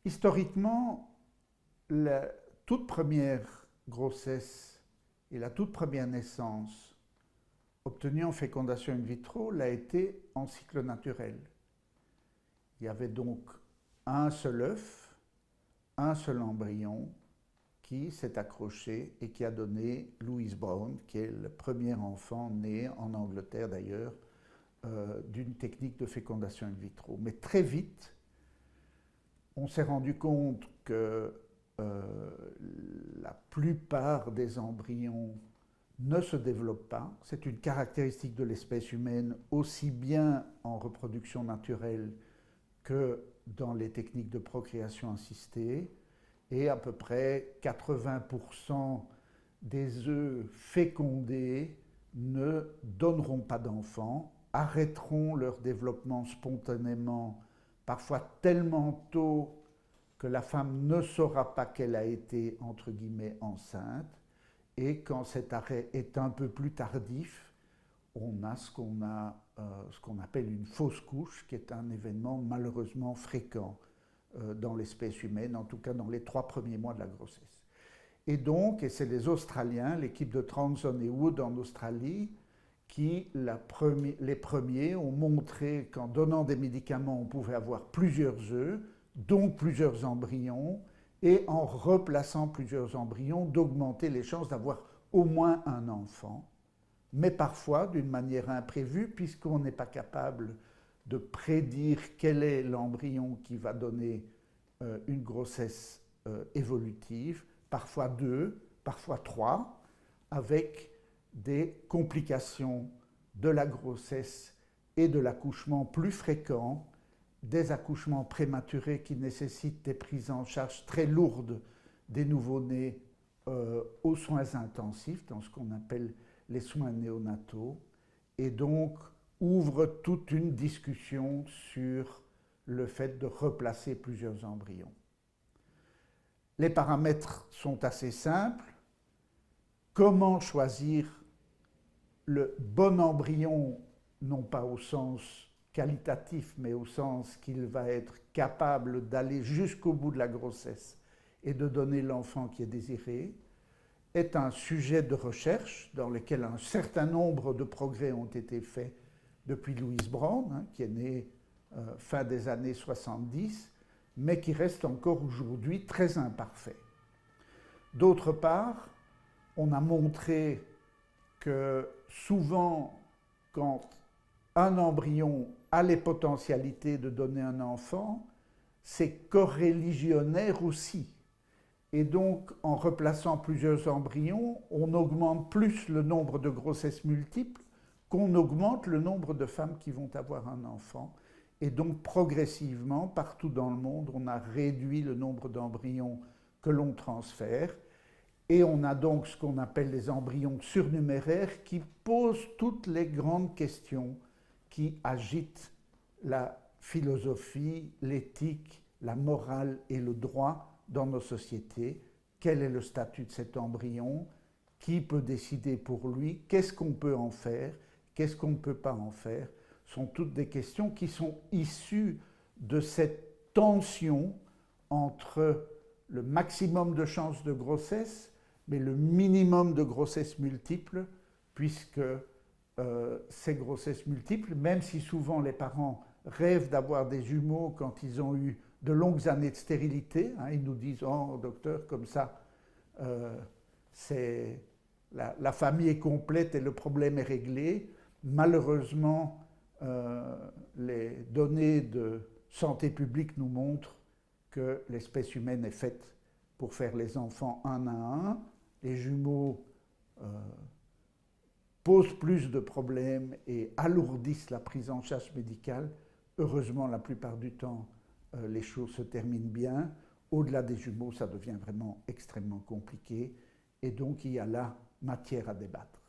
Historiquement, la toute première grossesse et la toute première naissance obtenue en fécondation in vitro l'a été en cycle naturel. Il y avait donc un seul œuf, un seul embryon qui s'est accroché et qui a donné Louise Brown, qui est le premier enfant né en Angleterre d'ailleurs, d'une technique de fécondation in vitro. Mais très vite, on s'est rendu compte que la plupart des embryons ne se développent pas. C'est une caractéristique de l'espèce humaine, aussi bien en reproduction naturelle que dans les techniques de procréation assistée. Et à peu près 80% des œufs fécondés ne donneront pas d'enfants, arrêteront leur développement spontanément, parfois tellement tôt que la femme ne saura pas qu'elle a été, entre guillemets, enceinte. Et quand cet arrêt est un peu plus tardif, on a ce qu'on appelle une fausse couche, qui est un événement malheureusement fréquent dans l'espèce humaine, en tout cas dans les 3 premiers mois de la grossesse. Et donc, et c'est les Australiens, l'équipe de Transon et Wood en Australie, qui les premiers ont montré qu'en donnant des médicaments, on pouvait avoir plusieurs œufs, donc plusieurs embryons, et en replaçant plusieurs embryons, d'augmenter les chances d'avoir au moins un enfant, mais parfois d'une manière imprévue, puisqu'on n'est pas capable de prédire quel est l'embryon qui va donner une grossesse évolutive, parfois 2, parfois 3, avec des complications de la grossesse et de l'accouchement plus fréquents, des accouchements prématurés qui nécessitent des prises en charge très lourdes des nouveau-nés aux soins intensifs, dans ce qu'on appelle les soins néonataux, et donc ouvre toute une discussion sur le fait de replacer plusieurs embryons. Les paramètres sont assez simples. Comment choisir le bon embryon, non pas au sens qualitatif, mais au sens qu'il va être capable d'aller jusqu'au bout de la grossesse et de donner l'enfant qui est désiré, est un sujet de recherche dans lequel un certain nombre de progrès ont été faits depuis Louise Brown, qui est née fin des années 70, mais qui reste encore aujourd'hui très imparfait. D'autre part, on a montré que souvent, quand un embryon a les potentialités de donner un enfant, c'est coreligionnaire aussi. Et donc, en replaçant plusieurs embryons, on augmente plus le nombre de grossesses multiples qu'on augmente le nombre de femmes qui vont avoir un enfant. Et donc, progressivement, partout dans le monde, on a réduit le nombre d'embryons que l'on transfère. Et on a donc ce qu'on appelle les embryons surnuméraires qui posent toutes les grandes questions qui agitent la philosophie, l'éthique, la morale et le droit dans nos sociétés. Quel est le statut de cet embryon? Qui peut décider pour lui? Qu'est-ce qu'on peut en faire? Qu'est-ce qu'on ne peut pas en faire? Ce sont toutes des questions qui sont issues de cette tension entre le maximum de chances de grossesse, mais le minimum de grossesses multiples, puisque ces grossesses multiples, même si souvent les parents rêvent d'avoir des jumeaux quand ils ont eu de longues années de stérilité, ils nous disent « Oh, docteur, comme ça, la famille est complète et le problème est réglé ». Malheureusement, les données de santé publique nous montrent que l'espèce humaine est faite pour faire les enfants un à un. Les jumeaux posent plus de problèmes et alourdissent la prise en charge médicale. Heureusement, la plupart du temps, les choses se terminent bien. Au-delà des jumeaux, ça devient vraiment extrêmement compliqué. Et donc, il y a là matière à débattre.